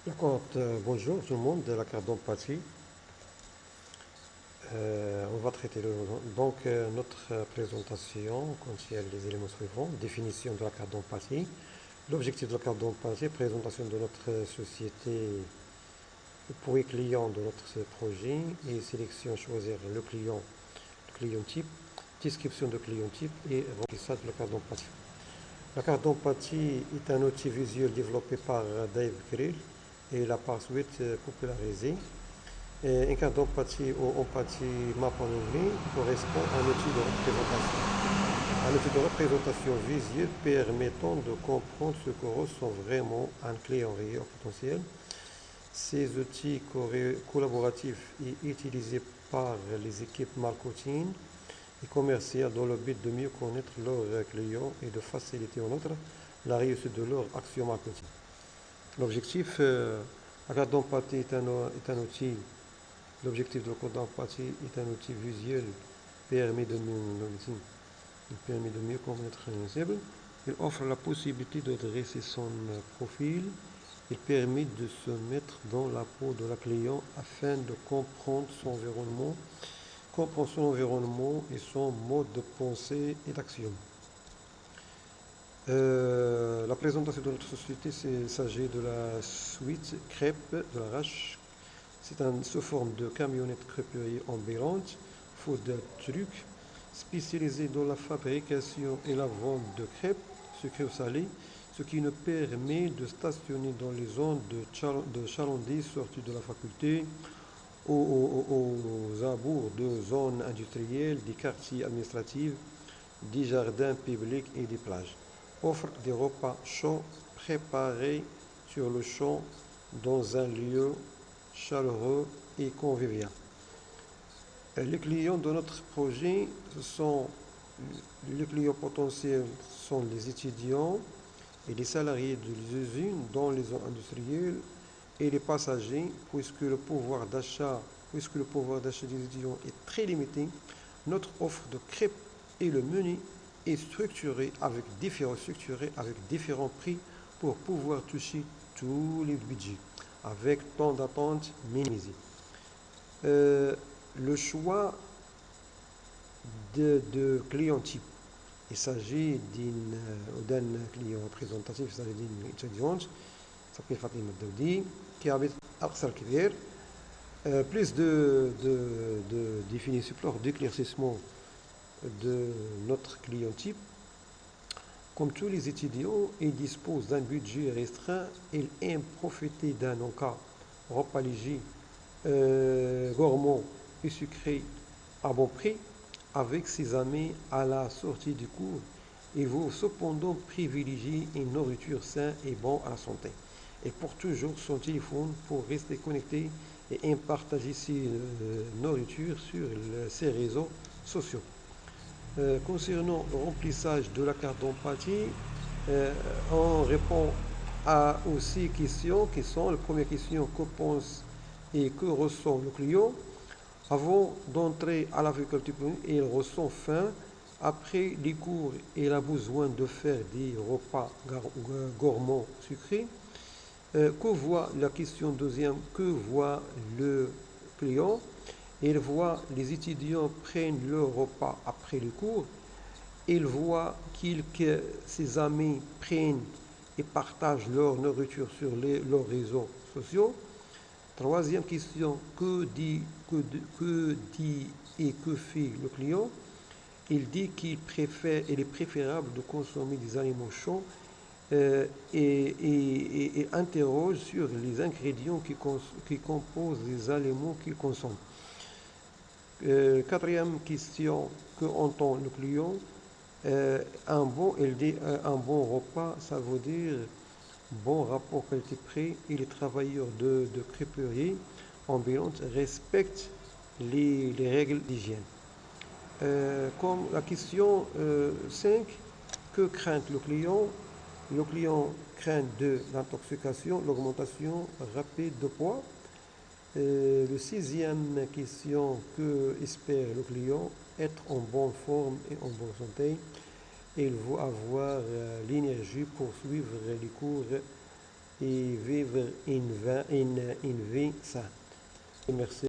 D'accord, bonjour tout le monde de la carte d'empathie. On va traiter notre présentation contient les éléments suivants. Définition de la carte d'empathie. L'objectif de la carte d'empathie, présentation de notre société pour les clients de notre projet et sélection, choisir le client type, description de client type et remplissage de la carte d'empathie. La carte d'empathie est un outil visuel développé par Dave Grill et la par suite popularisé. Une carte d'empathie ou empathie map en anglais correspond à un outil de représentation. Un outil de représentation visuelle permettant de comprendre ce que ressent vraiment un client réel potentiel. Ces outils collaboratifs et utilisés par les équipes marketing et commerciales dans le but de mieux connaître leurs clients et de faciliter en outre la réussite de leur action marketing. L'objectif, la carte d'empathie est un outil. L'objectif de la carte d'empathie est un outil visuel permet de mieux connaître une cible. Il offre la possibilité de dresser son profil. Il permet de se mettre dans la peau de la client afin de comprendre son environnement et son mode de pensée et d'action. La présentation de notre société, il s'agit de la suite crêpe de la Rache. C'est sous forme de camionnette crêperie ambulante, food truck, spécialisée dans la fabrication et la vente de crêpes sucrées ou salées, ce qui nous permet de stationner dans les zones de chalandise sorties de la faculté, aux abords de zones industrielles, des quartiers administratifs, des jardins publics et des plages. Offre des repas chauds préparés sur le champ dans un lieu chaleureux et convivial. Les clients de notre projet les clients potentiels sont les étudiants et les salariés des usines dans les zones industrielles et les passagers, puisque le pouvoir d'achat des étudiants est très limité. Notre offre de crêpes et le menu est structuré avec différents prix pour pouvoir toucher tous les budgets avec temps d'attente minimisé. Le choix de client type. Il s'agit d'un client représentatif, il s'agit d'une étudiante, qui s'appelle Fatima Daoudi, qui habite à Kibir. Plus de définition, d'éclaircissement de notre client type. Comme tous les étudiants, il dispose d'un budget restreint. Il aime profiter d'un encas repas léger, gourmand et sucré à bon prix avec ses amis à la sortie du cours. Il veut cependant privilégier une nourriture saine et bonne à la santé. Et pour toujours son téléphone pour rester connecté et partager ses nourritures sur ses réseaux sociaux. Concernant le remplissage de la carte d'empathie, on répond aux 6 questions qui sont la première question: que pense et que ressent le client avant d'entrer à la faculté? Il ressent faim. Après les cours, il a besoin de faire des repas gourmands sucrés. Que voit la question deuxième? Que voit le client? Il voit les étudiants prennent leur repas après les cours. Il voit que ses amis prennent et partagent leur nourriture sur leurs réseaux sociaux. Troisième question: que dit et que fait le client? Il dit qu'il est préférable de consommer des aliments chauds et interroge sur les ingrédients qui composent les aliments qu'il consomme. Quatrième question: que entend le client? Il dit un bon repas, ça veut dire bon rapport qualité-prix, et les travailleurs de crêperie ambulante respectent les règles d'hygiène. Comme la question 5, que craint le client? Le client craint de l'intoxication, l'augmentation rapide de poids. Le sixième question: que espère le client? Être en bonne forme et en bonne santé. Il veut avoir l'énergie pour suivre les cours et vivre une vie saine. Merci.